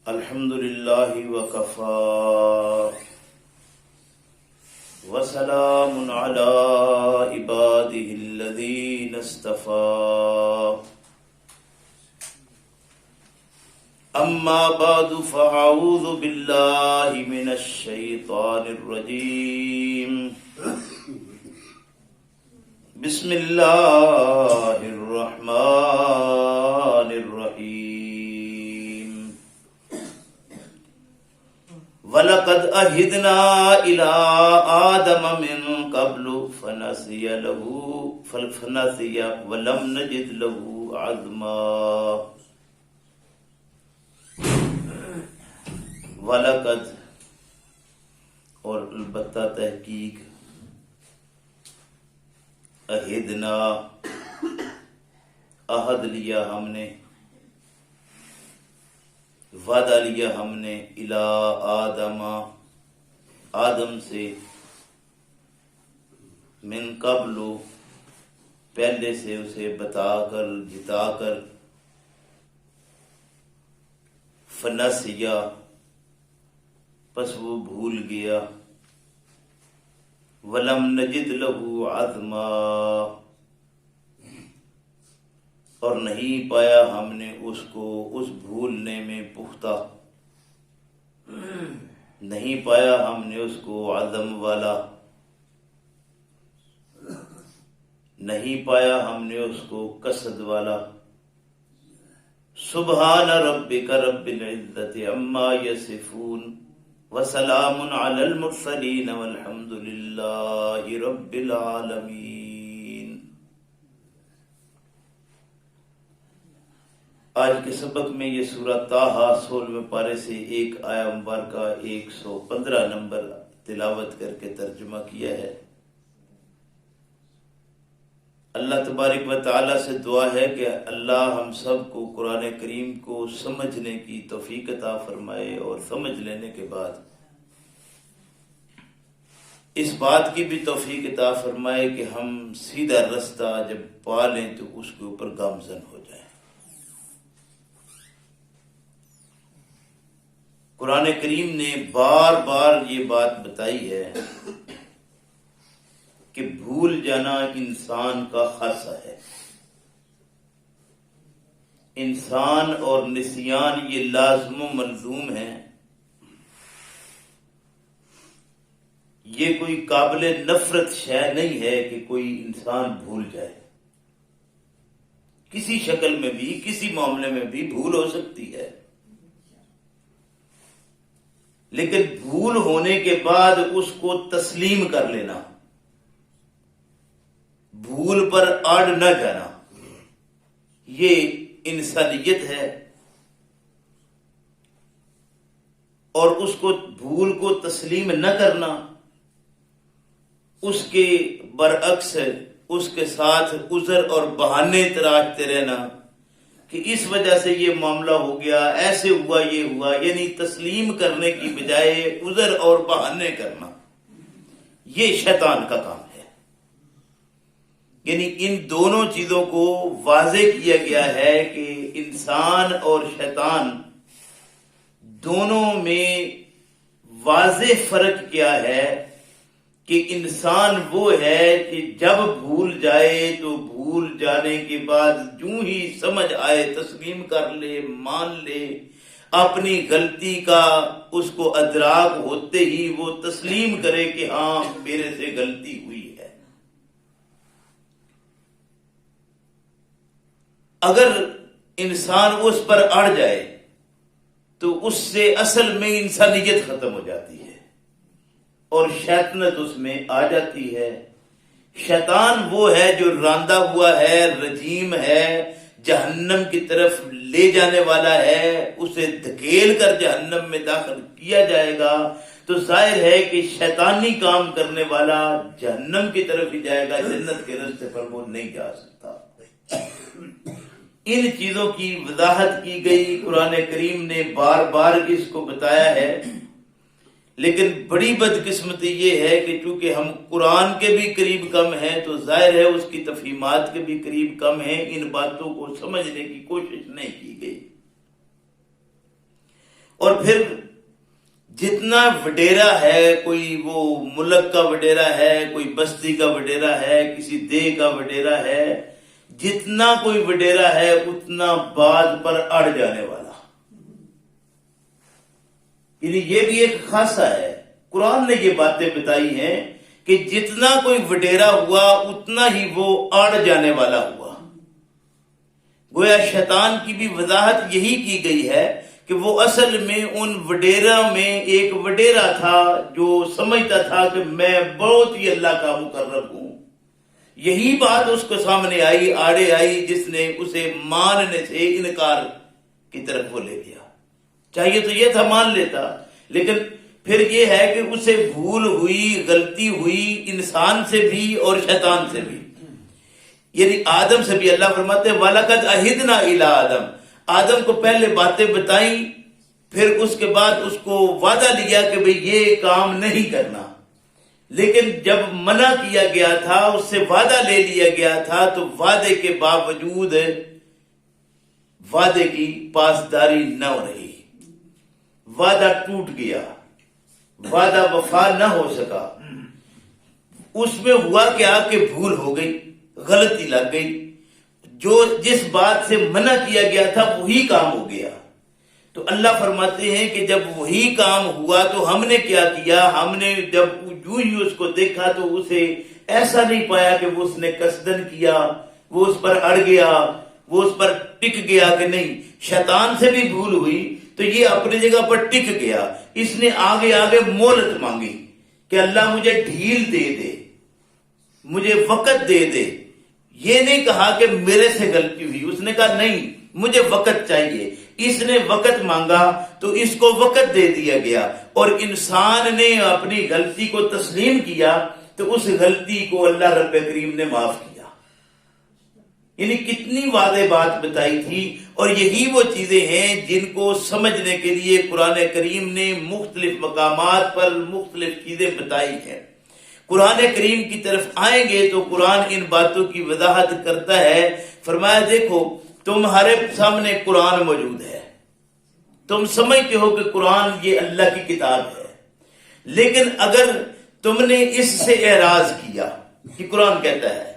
الحمد للہ وکفى وسلام علی عباده الذین اصطفى اما بعد فاعوذ باللہ من الشیطان الرجیم بسم اللہ الرحمن الرحیم وَلَقَدْ أَهِدْنَا إِلَىٰ آدَمَ مِن قَبْلُ فَنَسِيَ وَلَمْ نَجِدْ لَهُ عَزْمًا وَلَقَدْ اور البتہ تحقیق اہدنا عہد لیا ہم نے، وعدہ لیا ہم نے، الی آدم آدم سے، من قبل پہلے سے اسے بتا کر جتا کر، فنسیا پس وہ بھول گیا، ولم نجد لہ عزما اور نہیں پایا ہم نے اس کو اس بھولنے میں پختہ، نہیں پایا ہم نے اس کو عزم والا، نہیں پایا ہم نے اس کو قصد والا۔ سبحان ربک رب العزت عما یصفون وسلام علی المرسلین والحمد للہ رب العالمین۔ آج کے سبق میں یہ سورہ طٰہٰ 16ویں پارے سے ایک آیہ مبارکہ 115 نمبر تلاوت کر کے ترجمہ کیا ہے۔ اللہ تبارک و تعالی سے دعا ہے کہ اللہ ہم سب کو قرآن کریم کو سمجھنے کی توفیق عطا فرمائے، اور سمجھ لینے کے بعد اس بات کی بھی توفیق عطا فرمائے کہ ہم سیدھا رستہ جب پا لیں تو اس کے اوپر گامزن ہو جائیں۔ قرآن کریم نے بار بار یہ بات بتائی ہے کہ بھول جانا انسان کا خاصہ ہے۔ انسان اور نسیان یہ لازم و ملزوم ہے، یہ کوئی قابل نفرت شے نہیں ہے کہ کوئی انسان بھول جائے۔ کسی شکل میں بھی، کسی معاملے میں بھی بھول ہو سکتی ہے، لیکن بھول ہونے کے بعد اس کو تسلیم کر لینا، بھول پر اڑ نہ جانا، یہ انسانیت ہے۔ اور اس کو بھول کو تسلیم نہ کرنا، اس کے برعکس اس کے ساتھ عذر اور بہانے تراشتے رہنا کہ اس وجہ سے یہ معاملہ ہو گیا، ایسے ہوا، یہ ہوا، یعنی تسلیم کرنے کی بجائے عذر اور بہانے کرنا، یہ شیطان کا کام ہے۔ یعنی ان دونوں چیزوں کو واضح کیا گیا ہے کہ انسان اور شیطان دونوں میں واضح فرق کیا ہے کہ انسان وہ ہے کہ جب بھول جائے تو بھول جانے کے بعد جو ہی سمجھ آئے تسلیم کر لے، مان لے، اپنی غلطی کا اس کو ادراک ہوتے ہی وہ تسلیم کرے کہ ہاں میرے سے غلطی ہوئی ہے۔ اگر انسان اس پر اڑ جائے تو اس سے اصل میں انسانیت ختم ہو جاتی ہے اور شیطنت اس میں آ جاتی ہے۔ شیطان وہ ہے جو راندہ ہوا ہے، رجیم ہے، جہنم کی طرف لے جانے والا ہے، اسے دھکیل کر جہنم میں داخل کیا جائے گا، تو ظاہر ہے کہ شیطانی کام کرنے والا جہنم کی طرف ہی جائے گا، جنت کے راستے پر وہ نہیں جا سکتا۔ ان چیزوں کی وضاحت کی گئی، قرآن کریم نے بار بار اس کو بتایا ہے، لیکن بڑی بدقسمتی یہ ہے کہ چونکہ ہم قرآن کے بھی قریب کم ہیں تو ظاہر ہے اس کی تفہیمات کے بھی قریب کم ہیں، ان باتوں کو سمجھنے کی کوشش نہیں کی گئی۔ اور پھر جتنا وڈیرا ہے، کوئی وہ ملک کا وڈیرا ہے، کوئی بستی کا وڈیرا ہے، کسی دیہ کا وڈیرا ہے، جتنا کوئی وڈیرا ہے اتنا بعد پر اڑ جانے والا. یعنی یہ بھی ایک خاصہ ہے. قرآن نے یہ باتیں بتائی ہیں کہ جتنا کوئی وڈیرا ہوا اتنا ہی وہ اڑ جانے والا ہوا. گویا شیطان کی بھی وضاحت یہی کی گئی ہے کہ وہ اصل میں ان وڈیرا میں ایک وڈیرا تھا جو سمجھتا تھا کہ میں بہت ہی اللہ کا مقرب ہوں. یہی بات اس کو سامنے آئی، آڑے آئی، جس نے اسے ماننے سے انکار کی طرف وہ لے گیا. چاہیے تو یہ تھا مان لیتا، لیکن پھر یہ ہے کہ اسے بھول ہوئی، غلطی ہوئی، انسان سے بھی اور شیطان سے بھی. یعنی آدم سے بھی اللہ فرماتے ہیں وَلَقَدْ عَهِدْنَا إِلَىٰ آدم. آدم کو پہلے باتیں بتائیں، پھر اس کے بعد اس کو وعدہ لیا کہ بھئی یہ کام نہیں کرنا. لیکن جب منع کیا گیا تھا، اس سے وعدہ لے لیا گیا تھا، تو وعدے کے باوجود وعدے کی پاسداری نہ رہی، وعدہ ٹوٹ گیا، وعدہ وفا نہ ہو سکا. اس میں ہوا کیا کہ بھول ہو گئی، غلطی لگ گئی. جس بات سے منع کیا گیا تھا وہی کام ہو گیا. تو اللہ فرماتے ہیں کہ جب وہی کام ہوا تو ہم نے کیا کیا، ہم نے جب یوں ہی اس کو دیکھا تو اسے ایسا نہیں پایا کہ وہ اس نے قصدن کیا، وہ اس پر اڑ گیا، وہ اس پر ٹک گیا کہ نہیں. شیطان سے بھی بھول ہوئی تو یہ اپنی جگہ پر ٹک گیا. اس نے آگے آگے مہلت مانگی کہ اللہ مجھے ڈھیل دے دے، مجھے وقت دے دے. یہ نہیں کہا کہ میرے سے غلطی ہوئی، اس نے کہا نہیں مجھے وقت چاہیے. اس نے وقت مانگا تو اس کو وقت دے دیا گیا، اور انسان نے اپنی غلطی کو تسلیم کیا تو اس غلطی کو اللہ رب کریم نے معاف کیا. یعنی کتنی واضح بات بتائی تھی. اور یہی وہ چیزیں ہیں جن کو سمجھنے کے لیے قرآن کریم نے مختلف مقامات پر مختلف چیزیں بتائی ہیں. قرآن کریم کی طرف آئیں گے تو قرآن ان باتوں کی وضاحت کرتا ہے. فرمایا دیکھو تمہارے سامنے قرآن موجود ہے، تم سمجھتے ہو کہ قرآن یہ اللہ کی کتاب ہے، لیکن اگر تم نے اس سے اعراض کیا، کہ قرآن کہتا ہے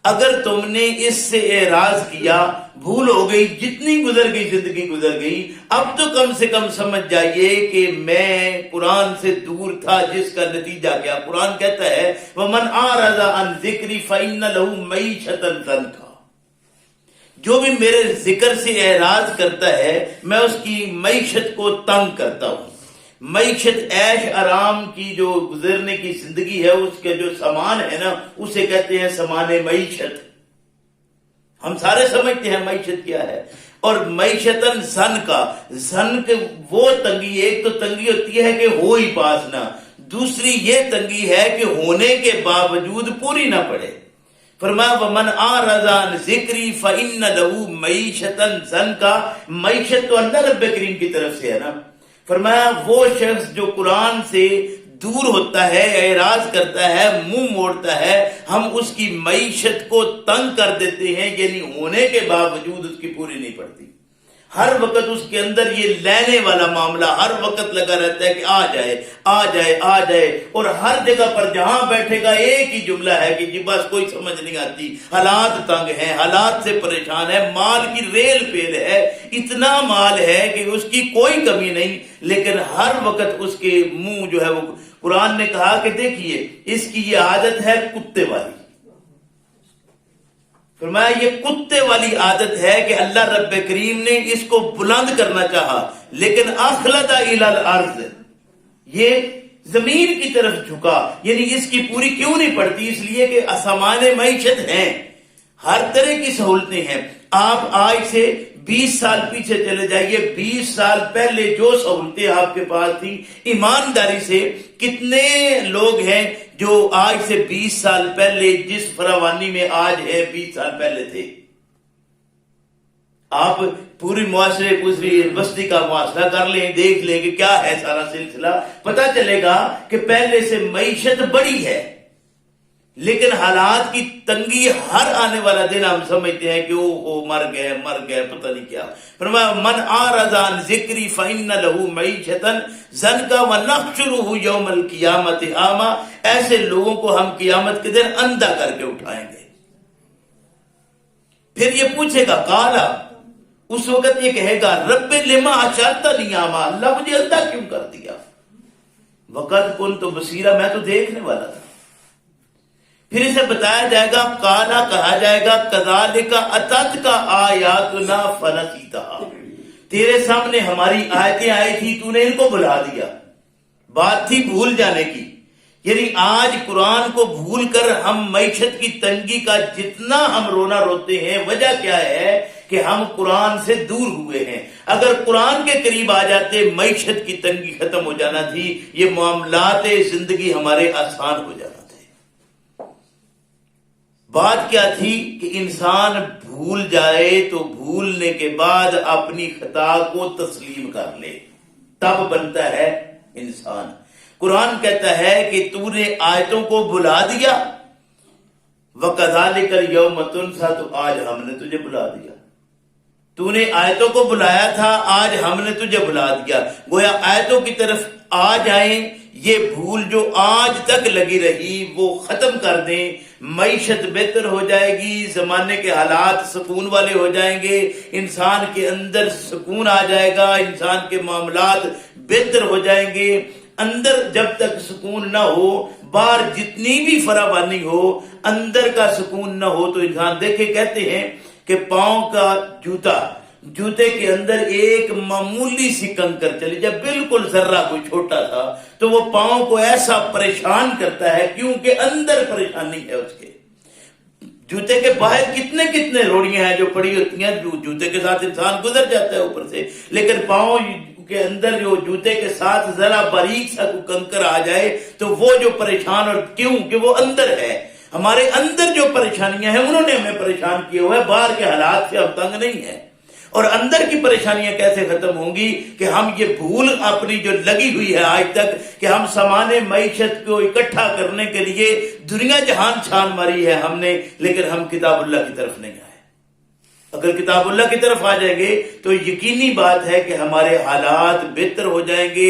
اگر تم نے اس سے اعراض کیا، بھول ہو گئی، جتنی گزر گئی زندگی گزر گئی، اب تو کم سے کم سمجھ جائیے کہ میں قرآن سے دور تھا، جس کا نتیجہ کیا. قرآن کہتا ہے وَمَنْ أَعْرَضَ عَنْ ذِكْرِي فَإِنَّ لَهُ مَعِيشَةً ضَنْكًا. جو بھی میرے ذکر سے اعراض کرتا ہے میں اس کی معیشت کو تنگ کرتا ہوں. معیشت عیش آرام کی جو گزرنے کی زندگی ہے، اس کے جو سامان ہے نا، اسے کہتے ہیں سامان معیشت. ہم سارے سمجھتے ہیں معیشت کیا ہے. اور معیشتاً زن کا، زن کے وہ تنگی، ایک تو تنگی ہوتی ہے کہ ہو ہی پاس نہ، دوسری یہ تنگی ہے کہ ہونے کے باوجود پوری نہ پڑے. فرمایا وَمَنْ أَعْرَضَ عَنْ ذِكْرِي فَإِنَّ لَهُ مَعِيشَةً ضَنْكًا. معیشت تو اللہ رب کریم کی طرف سے ہے نا. فرمایا وہ شخص جو قرآن سے دور ہوتا ہے، اعراض کرتا ہے، منہ موڑتا ہے، ہم اس کی معیشت کو تنگ کر دیتے ہیں. یعنی ہونے کے باوجود اس کی پوری نہیں پڑتی. ہر وقت اس کے اندر یہ لینے والا معاملہ ہر وقت لگا رہتا ہے کہ آ جائے آ جائے آ جائے. اور ہر جگہ پر جہاں بیٹھے گا ایک ہی جملہ ہے کہ جی بس کوئی سمجھ نہیں آتی، حالات تنگ ہیں، حالات سے پریشان ہے، مال کی ریل پیل ہے، اتنا مال ہے کہ اس کی کوئی کمی نہیں، لیکن ہر وقت اس کے منہ جو ہے وہ. قرآن نے کہا کہ دیکھیے اس کی یہ عادت ہے کتے والی. فرمایا یہ کتے والی عادت ہے کہ اللہ رب کریم نے اس کو بلند کرنا چاہا، لیکن اخلد الی الارض، یہ زمین کی طرف جھکا. یعنی اس کی پوری کیوں نہیں پڑتی؟ اس لیے کہ سامان معیشت ہیں، ہر طرح کی سہولتیں ہیں. آپ آج سے 20 سال پیچھے چلے جائیے، 20 سال پہلے جو سہولتیں آپ کے پاس تھی، ایمانداری سے کتنے لوگ ہیں جو آج سے 20 سال پہلے جس فراوانی میں آج ہے 20 سال پہلے تھے. آپ پوری معاشرے پوری بستی کا محاصرہ کر لیں، دیکھ لیں کہ کیا ہے سارا سلسلہ، پتہ چلے گا کہ پہلے سے معیشت بڑی ہے. لیکن حالات کی تنگی، ہر آنے والا دن ہم سمجھتے ہیں کہ وہ مر گئے پتہ نہیں کیا. فرمایا من اعرض عن ذکری فإن له معیشۃ ضنکا ونحشرہ یوم القیامۃ اعمی. ایسے لوگوں کو ہم قیامت کے دن اندھا کر کے اٹھائیں گے. پھر یہ پوچھے گا کالا، اس وقت یہ کہے گا رب لما حشرتنی اعمی، اللہ مجھے اندھا کیوں کر دیا؟ وقد کنت بصیرا، میں تو دیکھنے والا تھا. پھر اسے بتایا جائے گا، کالا کہا جائے گا کذالک اتتک آیاتنا فنسیتہا، تیرے سامنے ہماری آیتیں آئی تھی تو نے ان کو بھلا دیا. بات تھی بھول جانے کی. یعنی آج قرآن کو بھول کر ہم معیشت کی تنگی کا جتنا ہم رونا روتے ہیں، وجہ کیا ہے کہ ہم قرآن سے دور ہوئے ہیں. اگر قرآن کے قریب آ جاتے معیشت کی تنگی ختم ہو جانا تھی، یہ معاملات زندگی ہمارے آسان ہو جانا تھے. بات کیا تھی کہ انسان بھول جائے تو بھولنے کے بعد اپنی خطا کو تسلیم کر لے، تب بنتا ہے انسان. قرآن کہتا ہے کہ تو نے آیتوں کو بھلا دیا، وَكَذَلِكَ الْيَوْمَ تُنْسَى، تو آج ہم نے تجھے بھلا دیا. تو نے آیتوں کو بلایا تھا، آج ہم نے تجھے بلا دیا. گویا آیتوں کی طرف آ جائیں، یہ بھول جو آج تک لگی رہی وہ ختم کر دیں. معیشت بہتر ہو جائے گی، زمانے کے حالات سکون والے ہو جائیں گے، انسان کے اندر سکون آ جائے گا، انسان کے معاملات بہتر ہو جائیں گے. اندر جب تک سکون نہ ہو، باہر جتنی بھی فراوانی ہو، اندر کا سکون نہ ہو تو انسان دیکھے کہتے ہیں کہ پاؤں کا جوتے کے اندر ایک معمولی سی کنکر چلی جائے، بالکل ذرہ کوئی چھوٹا تھا، تو وہ پاؤں کو ایسا پریشان کرتا ہے کیونکہ اندر پریشانی ہے اس کے. جوتے کے باہر کتنے روڑیاں ہیں جو پڑی ہوتی ہیں، جوتے کے ساتھ انسان گزر جاتا ہے اوپر سے، لیکن پاؤں کے اندر جو جوتے کے ساتھ ذرا باریک سا کنکر آ جائے تو وہ جو پریشان، اور کیوں کہ وہ اندر ہے. ہمارے اندر جو پریشانیاں ہیں انہوں نے ہمیں پریشان کیا ہوا ہے، باہر کے حالات سے ہم تنگ نہیں ہیں. اور اندر کی پریشانیاں کیسے ختم ہوں گی کہ ہم یہ بھول اپنی جو لگی ہوئی ہے آج تک کہ ہم سامان معیشت کو اکٹھا کرنے کے لیے دنیا جہان چھان ماری ہے ہم نے، لیکن ہم کتاب اللہ کی طرف نہیں آئے. اگر کتاب اللہ کی طرف آ جائیں گے تو یقینی بات ہے کہ ہمارے حالات بہتر ہو جائیں گے،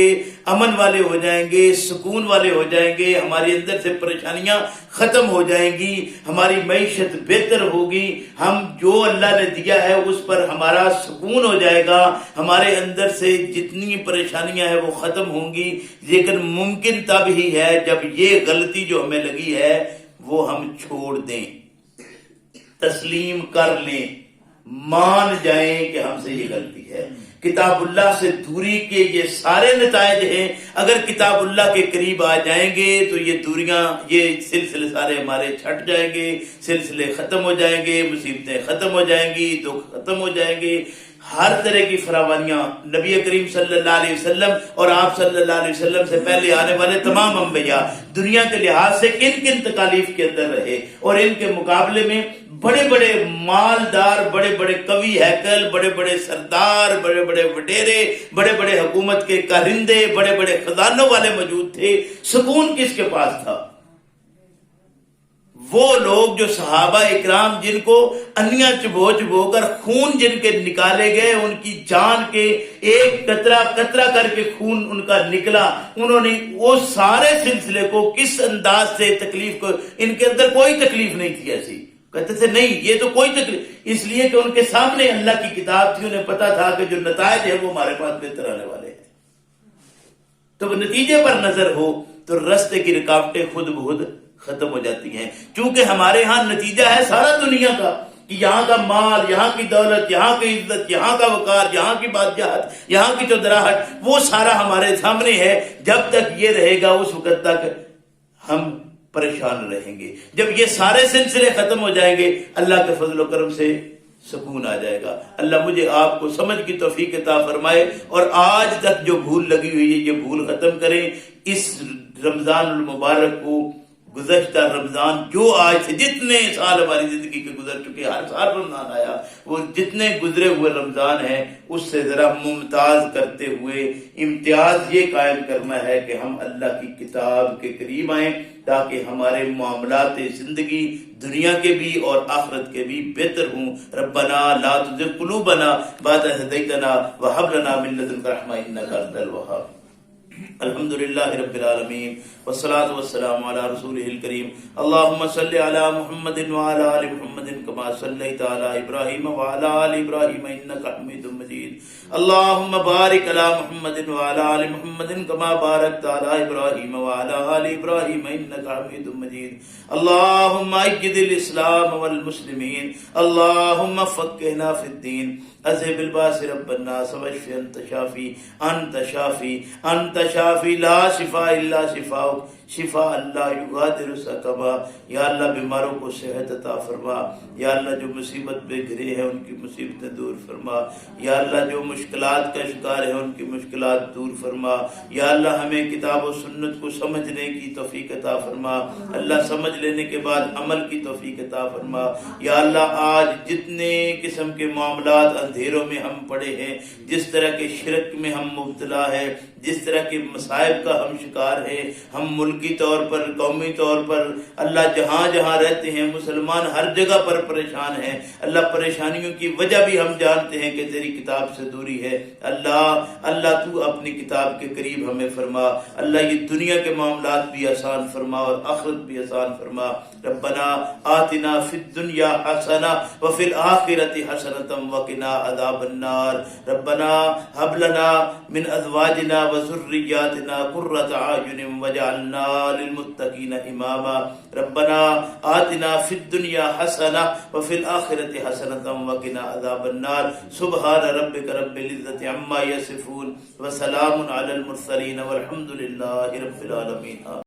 امن والے ہو جائیں گے، سکون والے ہو جائیں گے، ہمارے اندر سے پریشانیاں ختم ہو جائیں گی، ہماری معیشت بہتر ہوگی، ہم جو اللہ نے دیا ہے اس پر ہمارا سکون ہو جائے گا، ہمارے اندر سے جتنی پریشانیاں ہیں وہ ختم ہوں گی. لیکن ممکن تب ہی ہے جب یہ غلطی جو ہمیں لگی ہے وہ ہم چھوڑ دیں، تسلیم کر لیں، مان جائیں کہ ہم سے یہ غلطی ہے. کتاب اللہ سے دوری کے یہ سارے نتائج ہیں. اگر کتاب اللہ کے قریب آ جائیں گے تو یہ دوریاں، یہ سلسلے سارے ہمارے چھٹ جائیں گے، سلسلے ختم ہو جائیں گے، مصیبتیں ختم ہو جائیں گی، دکھ ختم ہو جائیں گے، ہر طرح کی فراوانیاں. نبی کریم صلی اللہ علیہ وسلم اور آپ صلی اللہ علیہ وسلم سے پہلے آنے والے تمام انبیاء دنیا کے لحاظ سے کن تکالیف کے اندر رہے، اور ان کے مقابلے میں بڑے بڑے مالدار، بڑے بڑے قوی ہیکل، بڑے بڑے سردار، بڑے بڑے وڈیرے، بڑے بڑے حکومت کے کارندے، بڑے بڑے خزانوں والے موجود تھے. سکون کس کے پاس تھا؟ وہ لوگ جو صحابہ اکرام جن کو انیاں چبو کر خون جن کے نکالے گئے، ان کی جان کے ایک قطرہ کر کے خون ان کا نکلا، انہوں نے وہ سارے سلسلے کو کس انداز سے تکلیف کو، ان کے اندر کوئی تکلیف نہیں تھی ایسی. کہتے تھے نہیں یہ تو کوئی تکلیف، اس لیے کہ ان کے سامنے اللہ کی کتاب تھی، انہیں پتا تھا کہ جو نتائج ہے وہ ہمارے پاس بہتر آنے والے ہیں. تو وہ نتیجے پر نظر ہو تو رستے کی رکاوٹیں خود بخود ختم ہو جاتی ہیں. چونکہ ہمارے ہاں نتیجہ ہے سارا دنیا کا کہ یہاں کا مال، یہاں کی دولت، یہاں کی عزت، یہاں کا وقار، یہاں کی بادشاہت، یہاں کی چودراہٹ، وہ سارا ہمارے سامنے ہے. جب تک یہ رہے گا اس وقت تک ہم پریشان رہیں گے. جب یہ سارے سلسلے ختم ہو جائیں گے اللہ کے فضل و کرم سے سکون آ جائے گا. اللہ مجھے آپ کو سمجھ کی توفیق عطا فرمائے، اور آج تک جو بھول لگی ہوئی ہے یہ بھول ختم کریں. اس رمضان المبارک کو گزشتہ رمضان جو آج سے جتنے سال ہماری زندگی کے گزر چکے، ہر سال رمضان آیا، وہ جتنے گزرے ہوئے رمضان ہیں اس سے ذرا ممتاز کرتے ہوئے امتیاز یہ قائم کرنا ہے کہ ہم اللہ کی کتاب کے قریب آئیں، تاکہ ہمارے معاملات زندگی دنیا کے بھی اور آخرت کے بھی بہتر ہوں۔ ربنا لا تزغ قلوبنا بعد إذ هديتنا وهب لنا من لدنك رحمة إنك أنت الوهاب۔ الحمد للہ رب العالمین والصلاة والسلام علی رسولہ الکریم۔ اللہم صل علی محمد وعلی آل محمد کما صلیت علی ابراہیم وعلی آل ابراہیم انک حمید مجید۔ اللہم بارک علی محمد وعلی آل محمد کما بارکت علی ابراہیم وعلی آل ابراہیم انک حمید مجید۔ اللہم اجد الاسلام والمسلمین، اللہم فقہنا فی الدین، اذهب الباس رب الناس واشف انت شافی انت شافی انت شافی لا شفاء الا شفاؤک شفاء لا یغادر سقما۔ یا اللہ بیماروں کو صحت عطا فرما، یا اللہ جو مصیبت پہ گھرے ہیں ان کی مصیبتیں دور فرما، یا اللہ جو مشکلات کا شکار ہے ان کی مشکلات دور فرما، یا اللہ ہمیں کتاب و سنت کو سمجھنے کی توفیق عطا فرما، اللہ سمجھ لینے کے بعد عمل کی توفیق عطا فرما۔ یا اللہ آج جتنے قسم کے معاملات اندھیروں میں ہم پڑے ہیں، جس طرح کے شرک میں ہم مبتلا ہے، جس طرح کے مصائب کا ہم شکار ہیں، ہم ملکی طور پر قومی طور پر اللہ جہاں جہاں رہتے ہیں مسلمان ہر جگہ پر پریشان ہیں، اللہ پریشانیوں کی وجہ بھی ہم جانتے ہیں کہ تیری کتاب سے دوری ہے۔ اللہ تو اپنی کتاب کے قریب ہمیں فرما، اللہ یہ دنیا کے معاملات بھی آسان فرما اور آخرت بھی آسان فرما۔ ربنا آتنا فی الدنیا حسنہ وفی الآخرۃ حسنۃ وقنا عذاب النار۔ ربنا هب لنا من ازواجنا وذرياتنا قرة اعين واجعلنا للمتقين اماما۔ ربنا آتنا في الدنيا حسنة وفي الآخرة حسنة وقنا عذاب النار۔ سبحان ربك رب العزة عما يصفون وسلام على المرسلين والحمد لله رب العالمين۔